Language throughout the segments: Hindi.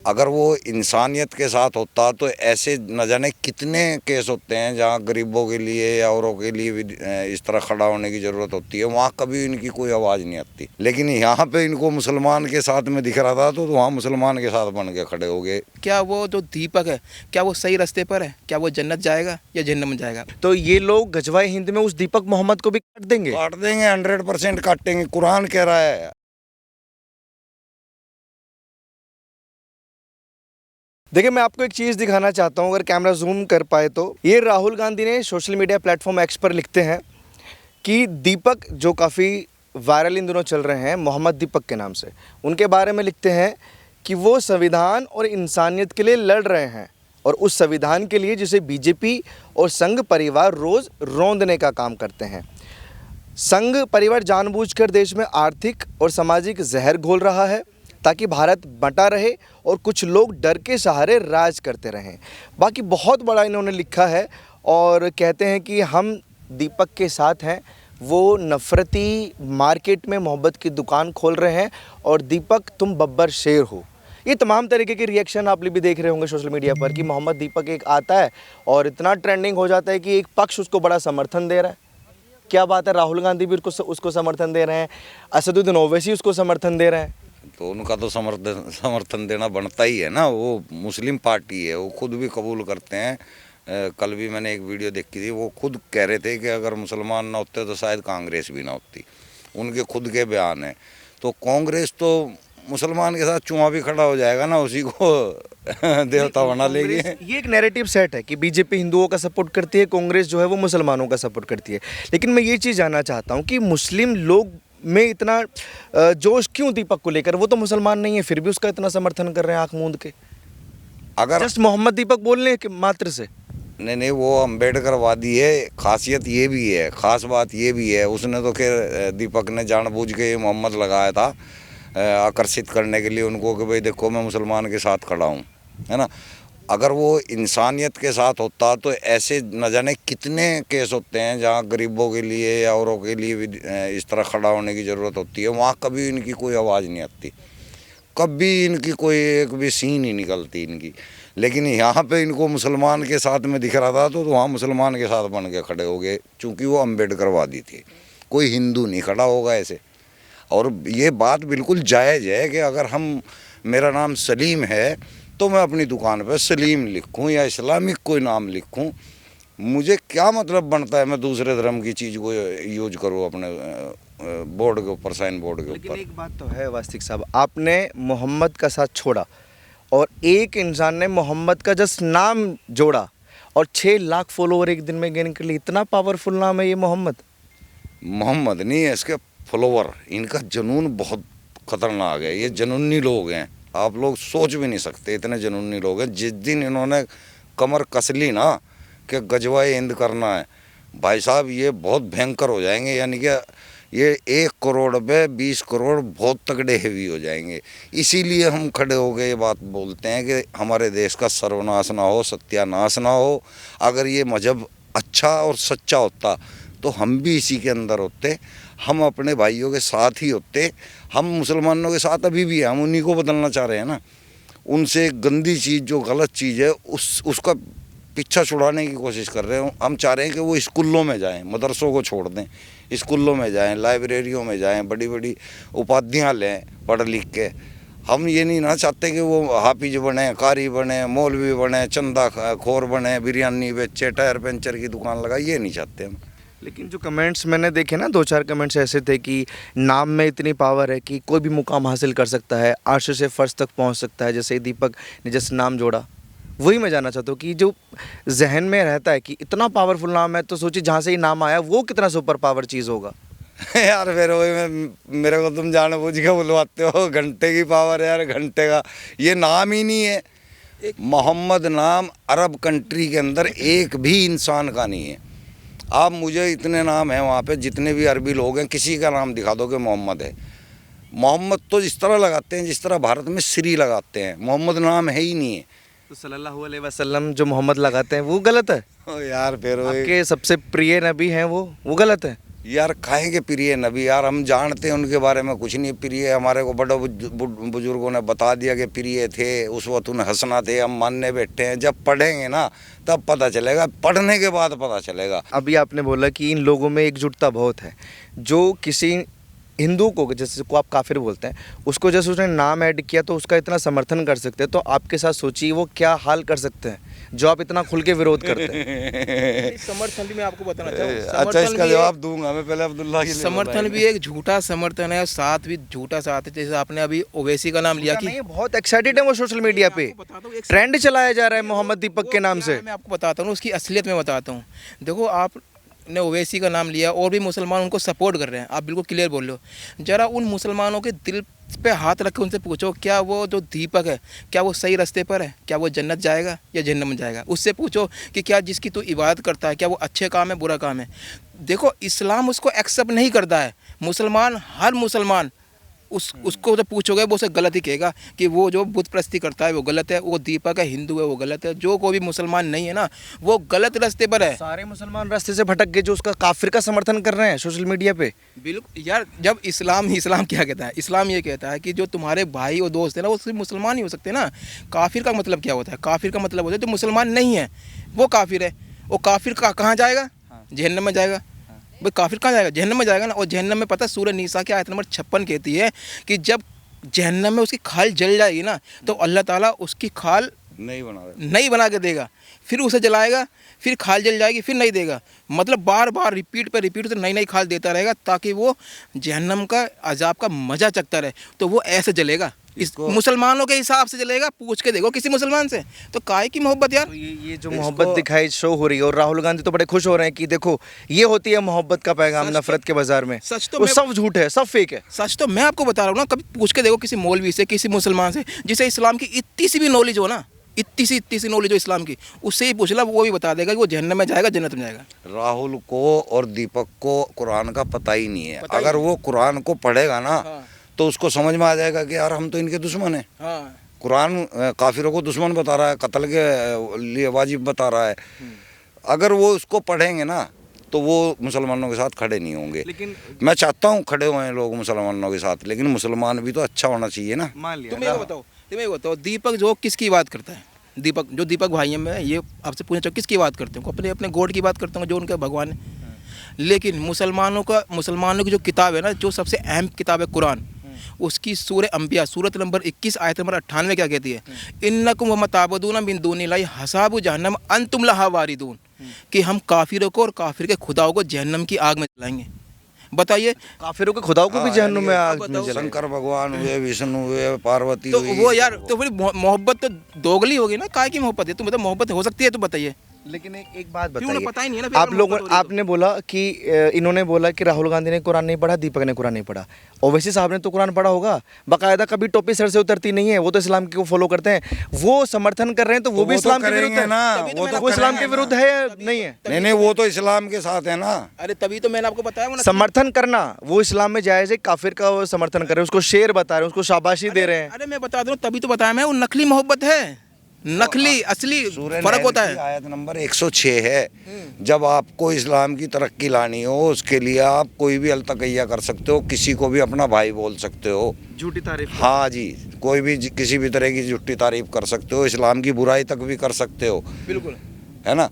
अगर वो इंसानियत के साथ होता तो ऐसे न जाने कितने केस होते हैं जहाँ गरीबों के लिए या औरों के लिए भी इस तरह खड़ा होने की ज़रूरत होती है, वहाँ कभी इनकी कोई आवाज़ नहीं आती। लेकिन यहाँ पे इनको मुसलमान के साथ में दिख रहा था तो वहाँ मुसलमान के साथ बन के खड़े हो गए। क्या वो जो दीपक है, क्या वो सही रास्ते पर है? क्या वो जन्नत जाएगा या जहन्नम जाएगा? तो ये लोग गजवाए हिंद में उस दीपक मोहम्मद को भी काट देंगे। काट देंगे, 100% काटेंगे, कुरान कह रहा है। देखिए, मैं आपको एक चीज़ दिखाना चाहता हूँ, अगर कैमरा जूम कर पाए तो। ये राहुल गांधी ने सोशल मीडिया प्लेटफॉर्म एक्स पर लिखते हैं कि दीपक, जो काफ़ी वायरल इन दिनों चल रहे हैं मोहम्मद दीपक के नाम से, उनके बारे में लिखते हैं कि वो संविधान और इंसानियत के लिए लड़ रहे हैं और उस संविधान के लिए जिसे बीजेपी और संघ परिवार रोज़ रौंदने का काम करते हैं। संघ परिवार जानबूझकर देश में आर्थिक और सामाजिक जहर घोल रहा है ताकि भारत बंटा रहे और कुछ लोग डर के सहारे राज करते रहें। बाकी बहुत बड़ा इन्होंने लिखा है और कहते हैं कि हम दीपक के साथ हैं। वो नफ़रती मार्केट में मोहब्बत की दुकान खोल रहे हैं और दीपक तुम बब्बर शेर हो। ये तमाम तरीके के रिएक्शन आप भी देख रहे होंगे सोशल मीडिया पर कि मोहम्मद दीपक एक आता है और इतना ट्रेंडिंग हो जाता है कि एक पक्ष उसको बड़ा समर्थन दे रहा है। क्या बात है, राहुल गांधी भी उसको समर्थन दे रहे हैं, असदुद्दीन ओवैसी उसको समर्थन दे रहे हैं। तो उनका तो समर्थन देना बनता ही है ना, वो मुस्लिम पार्टी है, वो खुद भी कबूल करते हैं। कल भी मैंने एक वीडियो देखी थी, वो खुद कह रहे थे कि अगर मुसलमान ना होते तो शायद कांग्रेस भी ना होती। उनके खुद के बयान हैं। तो कांग्रेस तो मुसलमान के साथ चुआ भी खड़ा हो जाएगा ना, उसी को देवता बना लेगी। ये एक नैरेटिव सेट है कि बीजेपी हिंदुओं का सपोर्ट करती है, कांग्रेस जो है वो मुसलमानों का सपोर्ट करती है। लेकिन मैं ये चीज़ जानना चाहता हूँ कि मुस्लिम लोग में इतना जोश क्यों दीपक को लेकर? वो तो मुसलमान नहीं है, फिर भी उसका इतना समर्थन कर रहे हैं आंख मूंद के। अगर जस्ट मोहम्मद दीपक बोलने के मात्र से नहीं, वो अम्बेडकरवादी है। खासियत ये भी है, खास बात ये भी है, उसने तो खैर दीपक ने जानबूझ के मोहम्मद लगाया था आकर्षित करने के लिए उनको कि भाई देखो मैं मुसलमान के साथ खड़ा हूँ, है ना। अगर वो इंसानियत के साथ होता तो ऐसे न जाने कितने केस होते हैं जहाँ गरीबों के लिए या औरों के लिए भी इस तरह खड़ा होने की ज़रूरत होती है, वहाँ कभी इनकी कोई आवाज़ नहीं आती, कभी इनकी कोई एक भी सीन ही निकलती इनकी। लेकिन यहाँ पे इनको मुसलमान के साथ में दिख रहा था तो वहाँ मुसलमान के साथ बन के खड़े हो गए, चूँकि वो अम्बेडकरवादी थे। कोई हिंदू नहीं खड़ा होगा ऐसे। और ये बात बिल्कुल जायज़ है कि अगर मेरा नाम सलीम है तो मैं अपनी दुकान पर सलीम लिखूं या इस्लामिक कोई नाम लिखूं, मुझे क्या मतलब बनता है मैं दूसरे धर्म की चीज़ को यूज करूं अपने बोर्ड के ऊपर, साइन बोर्ड के ऊपर। लेकिन एक बात तो है वास्तिक साहब, आपने मोहम्मद का साथ छोड़ा और एक इंसान ने मोहम्मद का जस्ट नाम जोड़ा और 6 लाख फॉलोवर एक दिन में गेन कर लिए। इतना पावरफुल नाम है ये मोहम्मद। मोहम्मद नहीं है, इसके फॉलोवर। इनका जुनून बहुत ख़तरनाक है, ये जुनूनी लोग हैं, आप लोग सोच भी नहीं सकते इतने जुनूनी लोग हैं। जिस दिन इन्होंने कमर कस ली ना कि गजवाए हिंद करना है, भाई साहब ये बहुत भयंकर हो जाएंगे। यानी कि ये 1 करोड़ पे 20 करोड़ बहुत तगड़े हेवी हो जाएंगे। इसीलिए हम खड़े हो गए ये बात बोलते हैं कि हमारे देश का सर्वनाश ना हो, सत्यानाश ना हो। अगर ये मजहब अच्छा और सच्चा होता तो हम भी इसी के अंदर होते, हम अपने भाइयों के साथ ही होते। हम मुसलमानों के साथ अभी भी हैं, हम उन्हीं को बदलना चाह रहे हैं ना। उनसे गंदी चीज़ जो गलत चीज़ है उसका पीछा छुड़ाने की कोशिश कर रहे हैं। हम चाह रहे हैं कि वो स्कूलों में जाएं, मदरसों को छोड़ दें, स्कूलों में जाएं, लाइब्रेरियों में जाएं, बड़ी बड़ी उपाधियां लें पढ़ लिख के। हम ये नहीं ना चाहते कि वो हाफिज बने, कारी बने, मौलवी बने, चंदा खोर बने, बिरयानी बेचे, टायर पंचर की दुकान लगाए, ये नहीं चाहते हम। लेकिन जो कमेंट्स मैंने देखे ना, 2-4 कमेंट्स ऐसे थे कि नाम में इतनी पावर है कि कोई भी मुकाम हासिल कर सकता है, अर्श से फर्श तक पहुंच सकता है, जैसे दीपक ने जैसे नाम जोड़ा। वही मैं जानना चाहता हूँ कि जो जहन में रहता है कि इतना पावरफुल नाम है, तो सोचिए जहाँ से ये नाम आया वो कितना सुपर पावर चीज़ होगा। यार फिर वही मेरे को तुम जानबूझ के बुलवाते हो, घंटे की पावर है यार, घंटे का ये नाम ही नहीं है। मोहम्मद नाम अरब कंट्री के अंदर एक भी इंसान का नहीं है। आप मुझे इतने नाम हैं वहाँ पे, जितने भी अरबी लोग हैं, किसी का नाम दिखा दो कि मोहम्मद है। मोहम्मद तो इस तरह लगाते हैं जिस तरह भारत में श्री लगाते हैं, मोहम्मद नाम है ही नहीं है। तो सल्लल्लाहु अलैहि वसल्लम जो मोहम्मद लगाते हैं वो गलत है? यार फिर आपके सबसे प्रिय नबी हैं वो गलत है? यार खाएंगे प्रिय नबी, यार हम जानते हैं उनके बारे में कुछ नहीं। प्रिय हमारे को बड़े बुजुर्गों ने बता दिया कि प्रिय थे, उस वक्त उन्हें हंसना थे, हम मानने बैठे हैं। जब पढ़ेंगे ना तब पता चलेगा, पढ़ने के बाद पता चलेगा। अभी आपने बोला कि इन लोगों में एकजुटता बहुत है। जो किसी हिंदू को, जैसे को आप काफिर बोलते हैं, उसको जैसे उसने नाम ऐड किया तो उसका इतना समर्थन कर सकते हैं, तो आपके साथ सोचिए वो क्या हाल कर सकते हैं जो आप इतना खुल के विरोध करते हैं। समर्थन भी मैं आपको बताना चाहूँ, अच्छा, इसका जवाब दूंगा मैं, पहले अब्दुल्ला के लिए समर्थन भी एक झूठा समर्थन है और साथ भी झूठा साथ है। जैसे आपने अभी ओवैसी का नाम लिया कि नहीं, बहुत एक्साइटेड है वो सोशल मीडिया पे, ट्रेंड चलाया जा रहा है मोहम्मद दीपक के नाम से। मैं आपको बताता हूँ उसकी असलियत में बताता हूँ। देखो आपने ओवैसी का नाम लिया और भी मुसलमान उनको सपोर्ट कर रहे हैं, आप बिल्कुल क्लियर बोल रहे हो। जरा उन मुसलमानों के दिल पे हाथ रख के उनसे पूछो, क्या वो जो दीपक है क्या वो सही रास्ते पर है? क्या वो जन्नत जाएगा या जहन्नम में जाएगा? उससे पूछो कि क्या जिसकी तू इबादत करता है क्या वो अच्छे काम है बुरा काम है? देखो इस्लाम उसको एक्सेप्ट नहीं करता है। मुसलमान, हर मुसलमान उसको जब पूछोगे वो उसे गलत ही कहेगा कि वो जो बुत परस्ती करता है वो गलत है, वो दीपक है हिंदू है वो गलत है। जो कोई भी मुसलमान नहीं है ना वो गलत रास्ते पर है। सारे मुसलमान रास्ते से भटक गए जो उसका काफिर का समर्थन कर रहे हैं सोशल मीडिया पे। बिल्कुल यार, जब इस्लाम क्या कहता है? इस्लाम ये कहता है कि जो तुम्हारे भाई और दोस्त है ना वो सिर्फ मुसलमान ही हो सकते हैं ना। काफिर का मतलब क्या होता है? काफिर का मतलब होता है जो मुसलमान नहीं है वो काफिर है। वो काफिर कहाँ जाएगा? जहन्नम में जाएगा। भाई काफिर कहाँ जाएगा? जहन्नम में जाएगा ना। और जहन्नम में पता है सूरह निसा की आयत नंबर 56 कहती है कि जब जहन्नम में उसकी खाल जल जाएगी ना तो अल्लाह ताला उसकी खाल नहीं बना के देगा, फिर उसे जलाएगा, फिर खाल जल जाएगी, फिर नहीं देगा। मतलब बार बार रिपीट पे नई नई खाल देता रहेगा ताकि वो जहन्नम का अजाब का मजा चखता रहे। तो वो ऐसे जलेगा, इस मुसलमानों के हिसाब से जलेगा। पूछ के देखो किसी मुसलमान से, तो काहे की मोहब्बत यार। तो ये जो मोहब्बत दिखाई शो हो रही है, और राहुल गांधी तो बड़े खुश हो रहे हैं कि देखो ये होती है मोहब्बत का पैगाम नफरत के बाजार में। सच तो वो सब झूठ है, सब फेक है। सच तो मैं आपको बता रहा हूँ ना। कभी पूछ के देखो किसी मौलवी से, किसी मुसलमान से जिसे इस्लाम की इतनी सी भी नॉलेज हो ना, इतनी सी नॉलेज हो इस्लाम की, उससे ही पूछ ला, वो भी बता देगा कि वो जहन्नम में जाएगा जन्नत में जाएगा। राहुल को और दीपक को कुरान का पता ही नहीं है। अगर वो कुरान को पढ़ेगा ना तो उसको समझ में आ जाएगा कि यार हम तो इनके दुश्मन हैं। कुरान काफिरों को दुश्मन बता रहा है, कत्ल के लिए वाजिब बता रहा है। अगर वो उसको पढ़ेंगे ना तो वो मुसलमानों के साथ खड़े नहीं होंगे। लेकिन मैं चाहता हूँ खड़े हुए लोग मुसलमानों के साथ, लेकिन मुसलमान भी तो अच्छा होना चाहिए ना। मान लिया। तुम्हें ये बताओ दीपक जो किसकी बात करता है? दीपक भाई है, मैं ये आपसे पूछना चाहूँ किसकी बात करते हो? अपने गॉड की बात करते हो जो उनका भगवान है। लेकिन मुसलमानों की जो किताब है ना, जो सबसे अहम किताब है कुरान, उसकी सूरह अंबिया सूरत नंबर 21 आयत नंबर 98 क्या कहती है? इन्नकुम व मताबदून मिन दूनिल्लाहि हसाबु जहन्नम अंतुम लहा वारिदून, कि हम काफिरों को और काफिर के खुदाओं को जहन्नम की आग में जलाएंगे। बताइए, काफिरों के खुदाओं को भी जहन्नुम में आग में जलाएंगे। शंकर भगवान हुए, विष्णु हुए, पार्वती तो हुई, वो यार तो फिर मोहब्बत तो दोगली होगी ना। काहे की मोहब्बत है? तुम बताओ मोहब्बत हो सकती है तो बताइए। लेकिन एक बात पता ही नहीं है बताइए, ना। आप लोगों आपने बोला कि इन्होंने बोला कि राहुल गांधी ने कुरान नहीं पढ़ा, दीपक ने कुरान नहीं पढ़ा। ओवैसी साहब ने तो कुरान पढ़ा होगा, बाकायदा कभी टोपी सर से उतरती नहीं है। वो तो इस्लाम को फॉलो करते हैं, वो समर्थन कर रहे हैं, तो वो भी इस्लाम के विरुद्ध है ना। वो इस्लाम के विरुद्ध है या नहीं है? नहीं, वो तो इस्लाम के साथ है ना। अरे तभी तो मैंने आपको बताया समर्थन करना वो इस्लाम में जायज है। काफिर का वो समर्थन कर रहे हैं, उसको शेर बता रहे हैं, उसको शाबाशी दे रहे हैं। अरे मैं बता दूं, तभी तो बताया मैं, वो नकली मोहब्बत है। नकली असली फर्क होता है। आयत नंबर 106 है, जब आपको इस्लाम की तरक्की लानी हो उसके लिए आप कोई भी अलतकैया कर सकते हो, किसी को भी अपना भाई बोल सकते हो, झूठी तारीफ। हाँ जी, कोई भी किसी भी तरह की झूठी तारीफ कर सकते हो, इस्लाम की बुराई तक भी कर सकते हो। बिल्कुल है ना।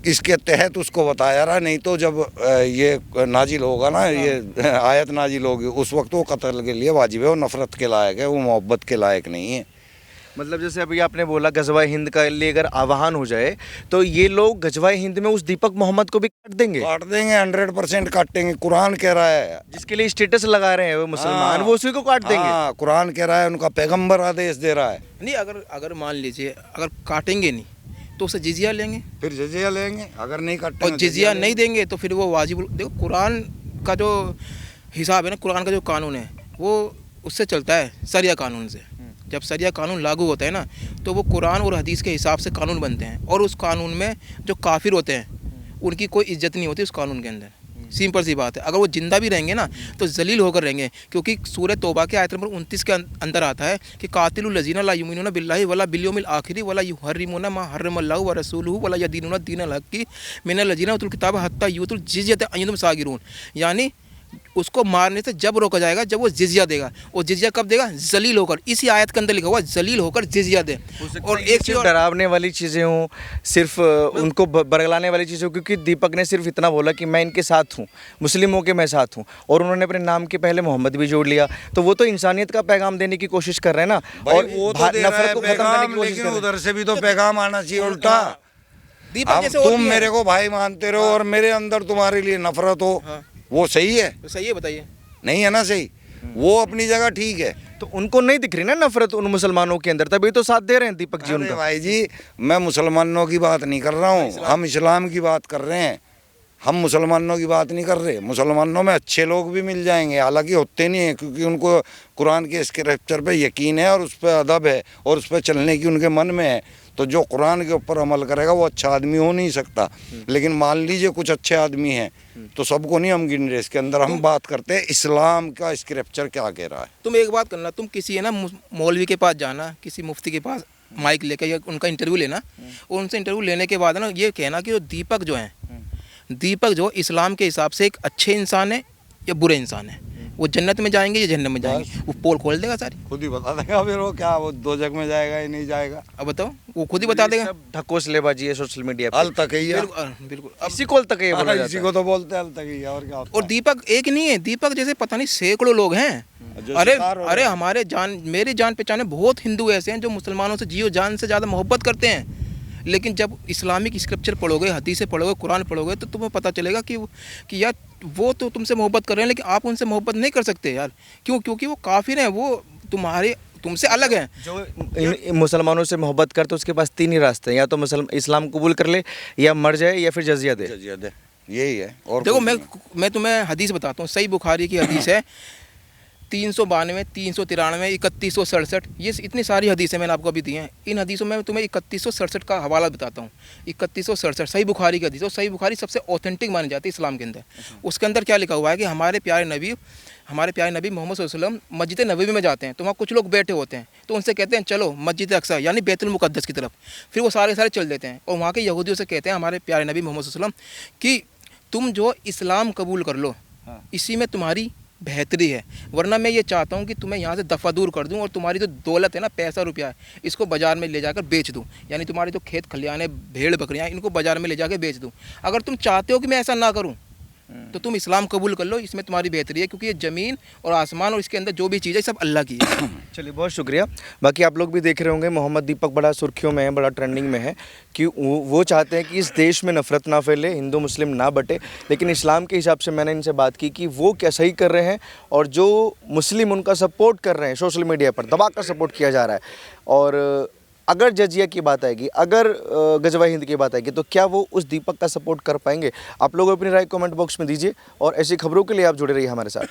इसके तहत उसको बताया रहा। नहीं तो जब ये नाजिल होगा ना, ये आयत नाजिल होगी, उस वक्त वो कत्ल के लिए वाजिब है, वो नफरत के लायक है, वो मोहब्बत के लायक नहीं है। मतलब जैसे अभी आपने बोला गजवा हिंद का लिए अगर आह्वान हो जाए तो ये लोग गजवा हिंद में उस दीपक मोहम्मद को भी काट देंगे। 100% काटेंगे। कुरान कह रहा है, जिसके लिए स्टेटस लगा रहे हैं वो मुसलमान, वो उसी को काट देंगे। कुरान कह रहा है, उनका पैगंबर आदेश दे रहा है। नहीं, अगर मान लीजिए अगर काटेंगे नहीं तो उसे जिजिया लेंगे, फिर जिजिया लेंगे। अगर नहीं काटेंगे और जिजिया नहीं देंगे तो फिर वो वाजिब। देखो कुरान का जो हिसाब है ना, कुरान का जो कानून है वो उससे चलता है, सरिया कानून से। जब सरिया कानून लागू होता है ना तो वो कुरान और हदीस के हिसाब से कानून बनते हैं, और उस कानून में जो काफिर होते हैं उनकी कोई इज्जत नहीं होती उस कानून के अंदर। सिंपल सी बात है। अगर वो जिंदा भी रहेंगे ना तो जलील होकर रहेंगे, क्योंकि सूरह तौबा के आयत नंबर 29 के अंदर आता है कि कातिलुल लजीना ला युमिनूना बिल्लाहि वला बिल यौमिल आखिरी वला युहर्रिमूना मा हर्रमल्लाहु व रसूलुहु वला यदीनूना दीनल हक़्क़ि मिनल लजीना उतुल किताब हत्ता यूतुल जिज़्यत अन सागिरून। यानी उसको मारने से जब रोका जाएगा जब वो जिजिया देगा। और जिजिया कब देगा? जलील होकर। इसी आयत के अंदर लिखा हुआ जलील होकर जिजिया दे। और एक चीज़ डरावने वाली चीज़ें हों, सिर्फ उनको बरगलाने वाली चीज़ें हो, क्योंकि दीपक ने सिर्फ इतना बोला कि मैं इनके साथ हूँ, मुस्लिमों के मैं साथ हूँ, और उन्होंने अपने नाम के पहले मोहम्मद भी जोड़ लिया। तो वो तो इंसानियत का पैगाम देने की कोशिश कर रहे हैं ना, और वो तो दे रहा नफरत है को खत्म करने पैगाम, की कोशिश लेकिन कर रहे हैं। उधर से भी तो पैगाम आना चाहिए उल्टा। दीपक अब जैसे और तुम भी है। मेरे को भाई मानते रहो और मेरे अंदर तुम्हारे लिए नफरत हो, वो सही है? तो सही है, बताइए। नहीं है ना सही? वो अपनी जगह ठीक है। तो उनको नहीं दिख रही ना नफरत उन मुसलमानों के अंदर, तभी तो साथ दे रहे हैं दीपक जी अरे उनका। भाई जी, मैं मुसलमानों की बात नहीं कर रहा हूँ, हम इस्लाम की बात कर रहे हैं। हम मुसलमानों की बात नहीं कर रहे। मुसलमानों में अच्छे लोग भी मिल जाएंगे, हालांकि होते नहीं हैं, क्योंकि उनको कुरान के स्क्रिप्चर पे यकीन है और उस पर अदब है और उस पर चलने की उनके मन में है। तो जो कुरान के ऊपर अमल करेगा वो अच्छा आदमी हो नहीं सकता। लेकिन मान लीजिए कुछ अच्छे आदमी हैं, तो सबको नहीं हम गिन रहे इसके अंदर। हम बात करते हैं इस्लाम का स्क्रिप्चर क्या कह रहा है। तुम एक बात करना, तुम किसी है ना मौलवी के पास जाना, किसी मुफ्ती के पास माइक लेकर या उनका इंटरव्यू लेना, और उनसे इंटरव्यू लेने के बाद ना ये कहना कि जो दीपक जो है, दीपक जो इस्लाम के हिसाब से एक अच्छे इंसान है या बुरे इंसान है, वो जन्नत में जाएंगे या जहन्नम में जाएंगे, वो पोल खोल देगा सारी। खुद ही बता देगा फिर वो क्या, वो दो जग में जाएगा या नहीं जाएगा। अब बताओ, वो खुद ही बता देगा। सब ढकोस लेबाजी है सोशल मीडिया पे। अल तकैया, बिल्कुल। इसी को अल तकैया बोला जाता इसी है। को तो बोलते हैं अल तकैया, और क्या होता और दीपक एक नहीं है, दीपक जैसे पता नहीं सैकड़ों लोग हैं। जो अरे शिकार हो अरे रहे हैं। हमारे मेरे जान पहचाने बहुत हिंदू ऐसे हैं जो मुसलमानों से जियो जान से ज़्यादा मोहब्बत करते हैं। लेकिन जब इस्लामिक स्क्रिप्चर पढ़ोगे, हदीसें पढ़ोगे, कुरान पढ़ोगे, तो तुम्हें पता चलेगा कि यार वो तो तुमसे मोहब्बत कर रहे हैं, लेकिन आप उनसे मोहब्बत नहीं कर सकते यार। क्यों? क्योंकि वो काफिर हैं, वो तुमसे अलग हैं। जो इन मुसलमानों से मोहब्बत करते उसके पास तीन ही रास्ते हैं, या तो इस्लाम कबूल कर ले, या मर जाए, या फिर जजिया दे। जजिया दे, यही है। और देखो, कुछ नहीं। मैं तुम्हें हदीस बताता हूँ। सही बुखारी की हदीस है 392, 393, 3167। ये इतनी सारी हदीसें मैंने आपको अभी दी हैं। इन हदीसों में तुम्हें 3167 का हवाला बताता हूँ। 3167 सही बुखारी की हदीस। और सही बुखारी सबसे ऑथेंटिक मानी जाती है इस्लाम के अंदर। उसके अंदर क्या लिखा हुआ है कि हमारे प्यारे नबी मोहम्मद सल्लल्लाहु अलैहि वसल्लम मस्जिद नबवी में जाते हैं, तो वहाँ कुछ लोग बैठे होते हैं, तो उनसे कहते हैं चलो मस्जिद अक्सा यानी बैतुल मुक़द्दस की तरफ। फिर वो सारे चल देते हैं और वहाँ के यहूदियों से कहते हैं हमारे प्यारे नबी मोहम्मद सल्लल्लाहु अलैहि वसल्लम कि तुम जो इस्लाम कबूल कर लो, इसी में तुम्हारी बेहतरी है, वरना मैं ये चाहता हूँ कि तुम्हें यहाँ से दफ़ा दूर कर दूँ और तुम्हारी जो दौलत है ना, पैसा रुपया है, इसको बाज़ार में ले जाकर बेच दूँ। यानी तुम्हारे जो खेत खलियान है, भेड़ बकरियाँ, इनको बाज़ार में ले जाकर बेच दूँ। अगर तुम चाहते हो कि मैं ऐसा ना करूँ तो तुम इस्लाम कबूल कर लो, इसमें तुम्हारी बेहतरी है, क्योंकि ये ज़मीन और आसमान और इसके अंदर जो भी चीज़ है सब अल्लाह की है। चलिए, बहुत शुक्रिया। बाकी आप लोग भी देख रहे होंगे मोहम्मद दीपक बड़ा सुर्खियों में है, बड़ा ट्रेंडिंग में है, कि वो चाहते हैं कि इस देश में नफरत ना फैले, हिंदू मुस्लिम ना बटे। लेकिन इस्लाम के हिसाब से मैंने इनसे बात की कि वो क्या सही कर रहे हैं, और जो मुस्लिम उनका सपोर्ट कर रहे हैं सोशल मीडिया पर, दबा कर सपोर्ट किया जा रहा है। और अगर जजिया की बात आएगी, अगर गजवा हिंद की बात आएगी, तो क्या वो उस दीपक का सपोर्ट कर पाएंगे? आप लोग अपनी राय कमेंट बॉक्स में दीजिए, और ऐसी खबरों के लिए आप जुड़े रहिए हमारे साथ।